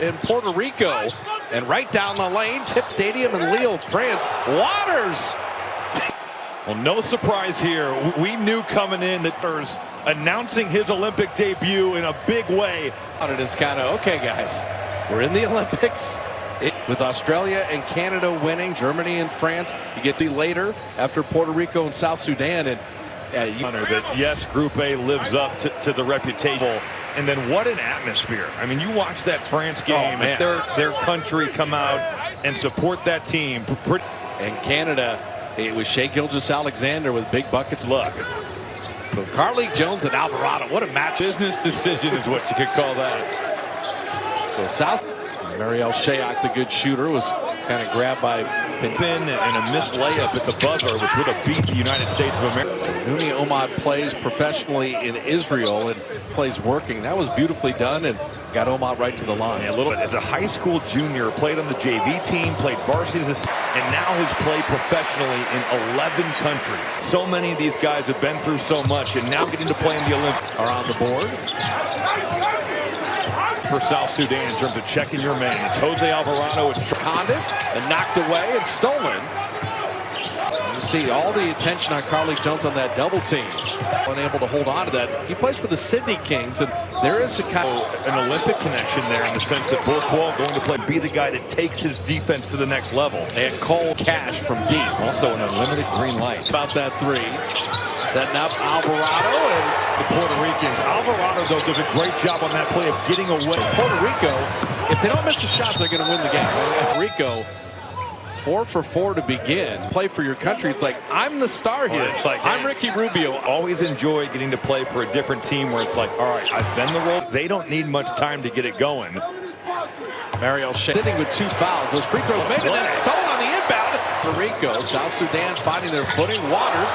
in Puerto Rico, and right down the lane, Tip Stadium in Lille, France. Waters. Well, no surprise here. We knew coming in that there's announcing his Olympic debut in a big way. It's kind of, okay, guys, we're in the Olympics. With Australia and Canada winning, Germany and France, you get the later after Puerto Rico and South Sudan. And that yes, Group A lives up to the reputation. And then what an atmosphere. I mean, you watch that France game, and their country come out and support that team. And Canada, it was Shea Gilgeous-Alexander with big buckets. Look, so Carly Jones and Alvarado, what a match. Business decision is what you could call that. So South, Marielle Shayok, the good shooter, was kind of grabbed by Pin and a missed layup at the buzzer, which would have beat the United States of America. So Nouni Omad plays professionally in Israel and plays working. That was beautifully done and got Omad right to the line. Yeah, a little bit. As a high school junior, played on the JV team, played varsity, and now has played professionally in 11 countries. So many of these guys have been through so much and now getting to play in the Olympics. Are on the board for South Sudan in terms of checking your man. It's Jose Alvarado. It's Condit and knocked away and stolen. And you see all the attention on Carly Jones on that double team. Unable to hold on to that. He plays for the Sydney Kings, and there is a kind of an Olympic connection there in the sense that Bourquois going to play be the guy that takes his defense to the next level. And Cole Cash from deep. Also an unlimited green light. About that three. Setting up Alvarado and the Puerto Ricans. Alvarado, though, does a great job on that play of getting away. Puerto Rico, if they don't miss a shot, they're going to win the game. Puerto Rico, 4 for 4 to begin. Play for your country. It's like, I'm the star here. It's like, I'm Ricky Rubio. Always enjoy getting to play for a different team where it's like, all right, I've been the role. They don't need much time to get it going. Marielle Shea sitting with 2 fouls. Those free throws made and then stolen on the inbound. Puerto Rico, South Sudan finding their footing. Waters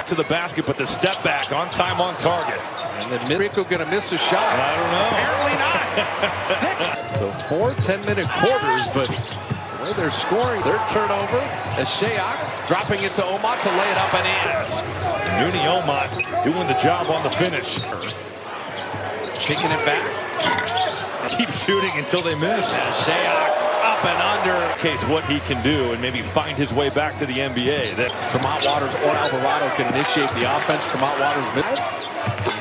to the basket, but the step back on time, on target. And then Puerto Rico going to miss a shot. I don't know. Apparently not. 6. So 4 10-minute quarters, but the way they're scoring, their turnover as Shayok dropping it to Omad to lay it up and in. Yes. Nouni Omad doing the job on the finish. Kicking it back. Keep shooting until they miss. And Shayok up and under. Case what he can do and maybe find his way back to the NBA. That Tremont Waters or Alvarado can initiate the offense. Tremont Waters mid.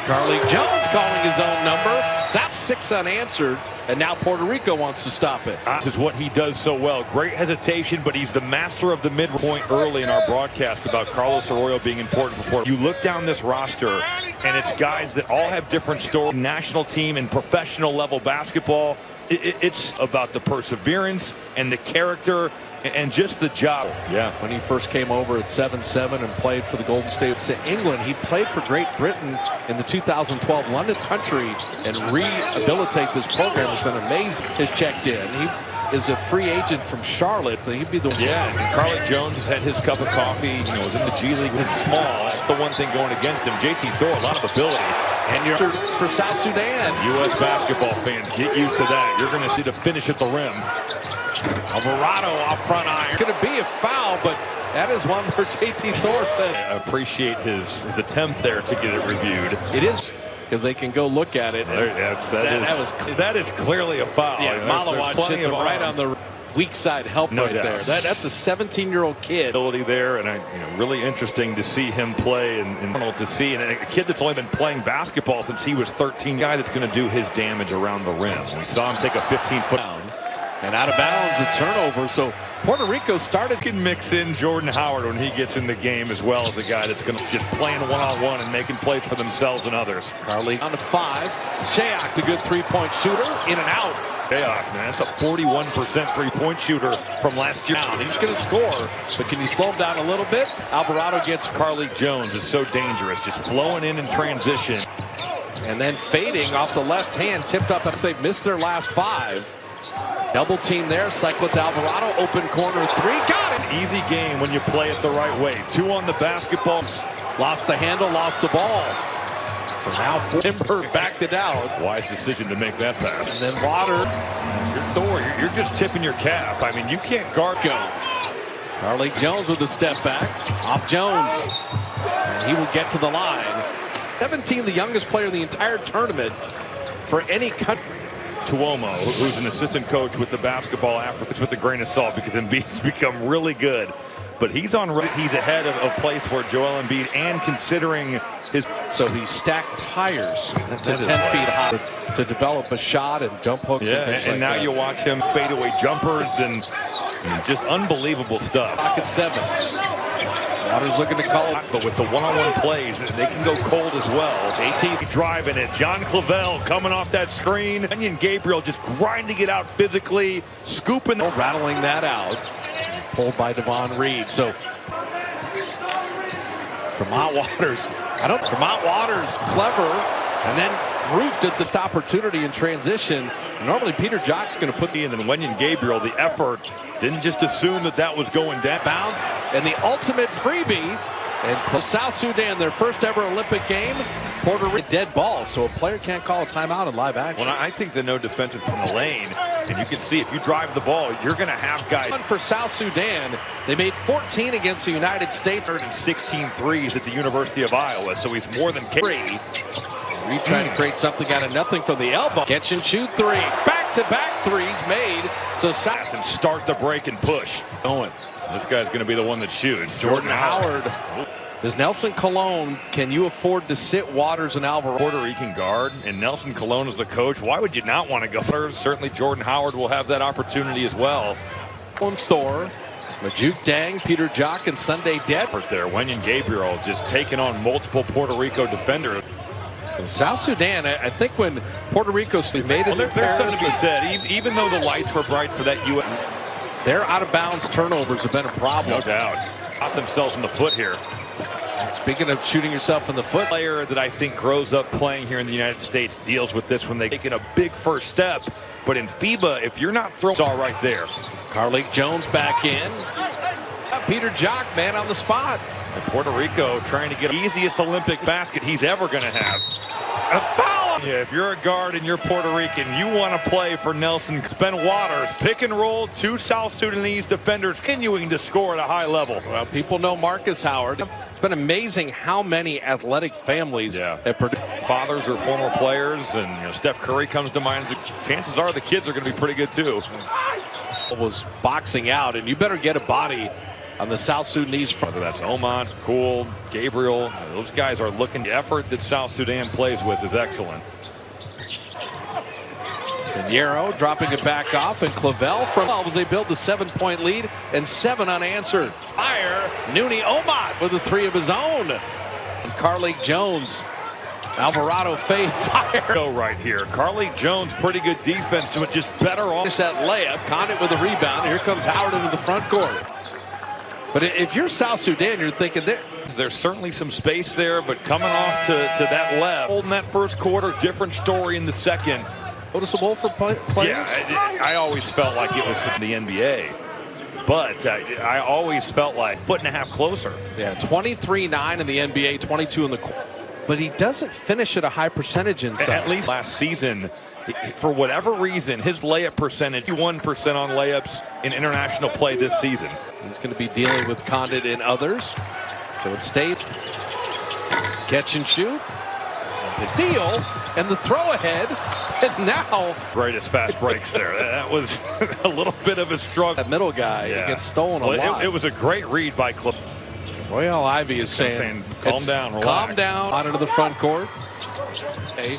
Carly Jones calling his own number. That's 6 unanswered, and now Puerto Rico wants to stop it. This is what he does so well. Great hesitation, but he's the master of the mid-point early in our broadcast about Carlos Arroyo being important for Puerto Rico. You look down this roster, and it's guys that all have different stories. National team and professional level basketball. It's about the perseverance and the character and just the job. Yeah, when he first came over at 7'7" and played for the Golden State to England, he played for Great Britain in the 2012 London Country, and rehabilitate this program has been amazing. Has checked in. He is a free agent from Charlotte, but he'd be the one. Yeah, and Carly Jones has had his cup of coffee. You know, was in the G League. He's small. That's the one thing going against him. JT Thor, a lot of ability. And you're for South Sudan. U.S. basketball fans, get used to that. You're going to see the finish at the rim. Alvarado off front iron. Going to be a foul, but that is one where JT Thor said. I appreciate his attempt there to get it reviewed. It is, because they can go look at it. That is clearly a foul. Yeah, Malawat hits him right on the weak side help there. That's a 17-year-old kid. Ability there, and really interesting to see him play and to see and a kid that's only been playing basketball since he was 13. Guy that's going to do his damage around the rim. We saw him take a 15-foot down and out of bounds, a turnover. So Puerto Rico started. Can mix in Jordan Howard when he gets in the game, as well as a guy that's going to just playing one-on-one and making plays for themselves and others. Carly on to 5. Shayok, the good three-point shooter, in and out. Shayok, man, that's a 41% three-point shooter from last year. Now, he's going to score, but can you slow him down a little bit? Alvarado gets. Carly Jones is so dangerous, just flowing in transition. And then fading off the left hand, tipped up as they've missed their last 5. Double team there, cycle to Alvarado, open corner 3, got it! Easy game when you play it the right way. 2 on the basketball. Lost the handle, lost the ball. So now Timber backed it out. Wise decision to make that pass. And then Water. You're Thor, you're just tipping your cap. I mean, you can't guard. Carly Jones with a step back. Off Jones. And he will get to the line. 17, the youngest player in the entire tournament for any country. Tuomo, who's an assistant coach with the Basketball Africa, with a grain of salt because Embiid's become really good. But he's ahead of a place where Joel Embiid, and considering his... So he stacked tires to 10 feet high to develop a shot and jump hooks. Yeah, and, and now you watch him fadeaway jumpers and just unbelievable stuff. Pocket 7. Waters looking to call it. But with the one-on-one plays, they can go cold as well. JT driving it. John Clavel coming off that screen. Onion Gabriel just grinding it out physically, scooping. Rattling that out. Pulled by Devon Reed. So Vermont Waters. Vermont Waters clever, and then roofed at this opportunity in transition. Normally Peter Jock's going to put in, and Wenyon Gabriel, the effort, didn't just assume that was going down. Bounds, and the ultimate freebie. And South Sudan, their first ever Olympic game, Puerto Rico dead ball, so a player can't call a timeout in live action. Well, I think the no defensive in the lane, and you can see if you drive the ball, you're going to have guys. For South Sudan, they made 14 against the United States. And 16 threes at the University of Iowa, so he's more than Reed trying to create something out of nothing from the elbow. Catch and shoot three. Back-to-back threes made. So South and start the break and push. Owen. This guy's going to be the one that shoots. Jordan Howard. Does Nelson Colon, can you afford to sit Waters and Alvarado? Puerto Rican guard, and Nelson Colon is the coach. Why would you not want to go first? Certainly Jordan Howard will have that opportunity as well. Thor, Majuk Dang, Peter Jock, and Sunday Dead. There, Wenyon Gabriel just taking on multiple Puerto Rico defenders. South Sudan, I think when Puerto Rico made it, there's something to be said. Even though the lights were bright for that their out-of-bounds turnovers have been a problem. No doubt. Got themselves in the foot here. Speaking of shooting yourself in the foot, player that I think grows up playing here in the United States deals with this when they taking a big first step. But in FIBA, if you're not throwing, it's all right there. Carlik Jones back in. Peter Jock, man on the spot. And Puerto Rico trying to get the easiest Olympic basket he's ever going to have. A foul! Yeah, if you're a guard and you're Puerto Rican, you want to play for Nelson. Ben Waters, pick and roll, two South Sudanese defenders continuing to score at a high level. Well, people know Marcus Howard. It's been amazing how many athletic families at Purdue. Fathers are former players, and Steph Curry comes to mind. Chances are the kids are going to be pretty good too. Was boxing out, and you better get a body on the South Sudanese front. Whether that's Oman, Cool, Gabriel, those guys are looking. The effort that South Sudan plays with is excellent. And Yarrow dropping it back off, and Clavel from as they build the 7-point lead and 7 unanswered. Fire, Nooney Omat with a 3 of his own. And Carlik Jones, Alvarado fade fire. Go right here. Carlik Jones, pretty good defense, but just better off. Finish that layup, Condit with a rebound. Here comes Howard into the front court. But if you're South Sudan, you're thinking there's certainly some space there, but coming off to that left. Holding that first quarter, different story in the second. Noticeable for players? Yeah, I always felt like it was the NBA. But I always felt like a foot and a half closer. Yeah, 23-9 in the NBA, 22 in the court. But he doesn't finish at a high percentage inside. At least last season, for whatever reason, his layup percentage, 1% on layups in international play this season. He's going to be dealing with Condit and others. So it stayed. Catch and shoot. The deal and the throw ahead. And now. Greatest fast breaks there. That was a little bit of a struggle. That middle guy gets stolen a lot. It was a great read by Cliff. Royale Ivy is saying calm down, relax. Calm down. Out into the front court. Okay.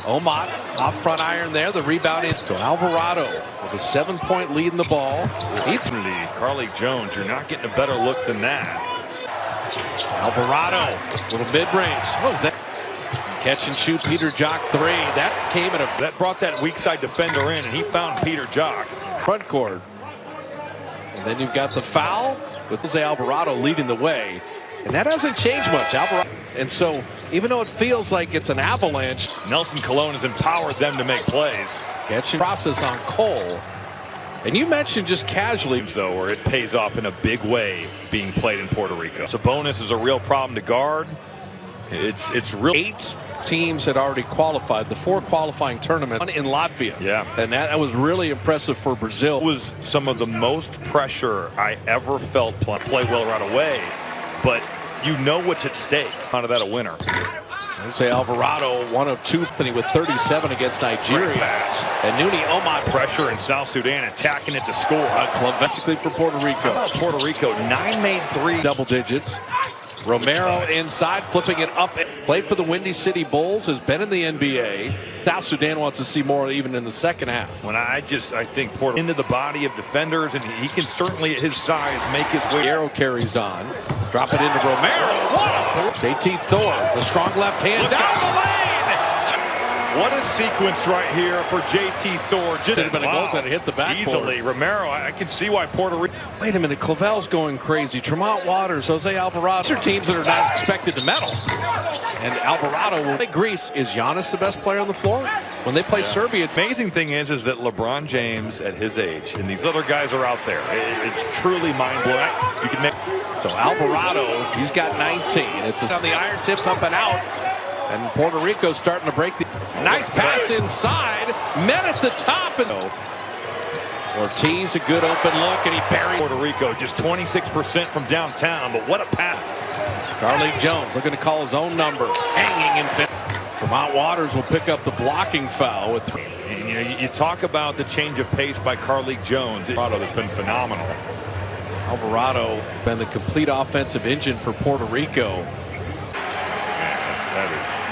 Omat off front iron there. The rebound in. So Alvarado with a 7-point lead in the ball. Carlik Jones, you're not getting a better look than that. Alvarado, little mid-range. What is that? Catch and shoot, Peter Jock 3. That brought that weak side defender in, and he found Peter Jock. Front court. And then you've got the foul with Jose Alvarado leading the way. And that hasn't changed much. Alvarado. And so, even though it feels like it's an avalanche, Nelson Colon has empowered them to make plays. Catch and process on Cole. And you mentioned just casually, though, where it pays off in a big way being played in Puerto Rico. Sabonis is a real problem to guard. It's real. 8 teams had already qualified, the 4 qualifying tournament in Latvia. Yeah. And that was really impressive for Brazil. It was some of the most pressure I ever felt play well right away. But you know what's at stake. Out of that a winner. Say Alvarado, 1 of 2 with 37 against Nigeria. And Nuni Omad pressure in South Sudan, attacking it to score. Basically for Puerto Rico. How about Puerto Rico? 9 made 3. Double digits. Romero inside, flipping it up. Played for the Windy City Bulls, has been in the NBA. South Sudan wants to see more even in the second half. When I think Puerto into the body of defenders, and he can certainly at his size make his way. Arrow carries on. Drop it into Romero. JT Thor, the strong left hand down the lane. What a sequence right here for JT Thor. Should have been a goal that hit the backboard. Easily. Romero, I can see why Puerto Rico. Wait a minute, Clavel's going crazy. Tremont Waters, Jose Alvarado. These are teams that are not expected to medal. And Alvarado will play Greece. Is Giannis the best player on the floor? When they play Serbia, it's amazing thing is that LeBron James at his age and these other guys are out there. It's truly mind-blowing. You can make so Alvarado, he's got 19. It's on the iron, tipped up and out. And Puerto Rico starting to break the nice pass inside, met at the top, and Ortiz a good open look, and he buried Puerto Rico just 26% from downtown, but what a pass. Carlik Jones looking to call his own number, hanging in fifth. Tremont Waters will pick up the blocking foul with 3. And, you talk about the change of pace by Carlik Jones. That's been phenomenal. Alvarado been the complete offensive engine for Puerto Rico. That is